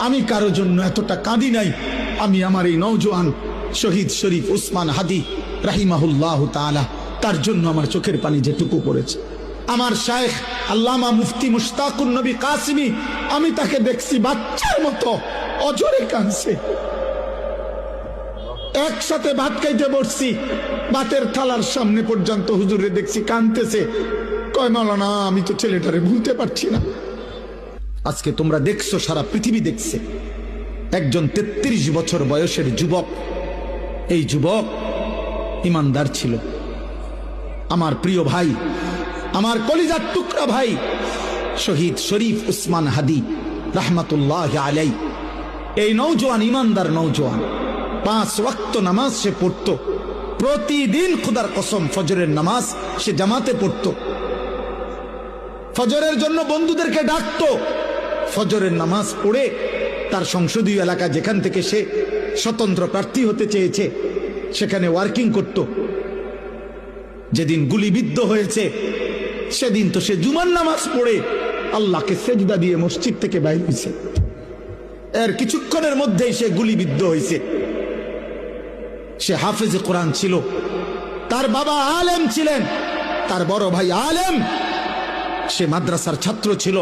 আমি কারো জন্য এতটা কাঁদি নাই, আমি আমার এই নওজোয়ান শহীদ শরীফ উসমান হাদি রাহিমাহুল্লাহ তাআলা তার জন্য আমার চোখের পানি যেটুকু পড়েছে। আমার শায়েখ আল্লামা মুফতি মুশতাকুন নবী কাসিমি, আমি তাকে দেখছি বাচ্চার মতো অজরে কাঁদছে। একসাথে ভাত খাইতে বসছি, ভাতের থালার সামনে পর্যন্ত হুজুরে দেখছি কাঁদতেছে। কয় মাওলানা, আমি তো ছেলেটারে ভুলতে পারছি না। আজকে তোমরা দেখছো, সারা পৃথিবী দেখছে, একজন 33 বছর বয়সের যুবক। এই যুবক ইমানদার ছিল। আমার প্রিয় ভাই, আমার কলিজার টুকরা ভাই শহীদ শরীফ উসমান হাদি রাহমাতুল্লাহ আলাই, এই নওজোয়ান ইমানদার নওজোয়ান 5 ওয়াক্ত নামাজ সে পড়ত প্রতিদিন। খুদার কসম, ফজরের নামাজ সে জামাতে পড়ত, ফজরের জন্য বন্ধুদেরকে ডাকতো। ফজরের নামাজ পড়ে তার সংসদীয় এলাকা, যেখান থেকে সে স্বতন্ত্র প্রার্থী হতে চেয়েছে, সেখানে ওয়ার্কিং করত। যেদিন গুলিবিদ্ধ হয়েছে সেদিন তো সে জুমার নামাজ পড়ে আল্লাহকে সেজদা দিয়ে মসজিদ থেকে বাইর হয়েছে। এর কিছুক্ষণের মধ্যেই সে গুলিবিদ্ধ হয়েছে। সে হাফেজে কোরআন ছিল, তার বাবা আলেম ছিলেন, তার বড় ভাই আলেম, সে মাদ্রাসার ছাত্র ছিল।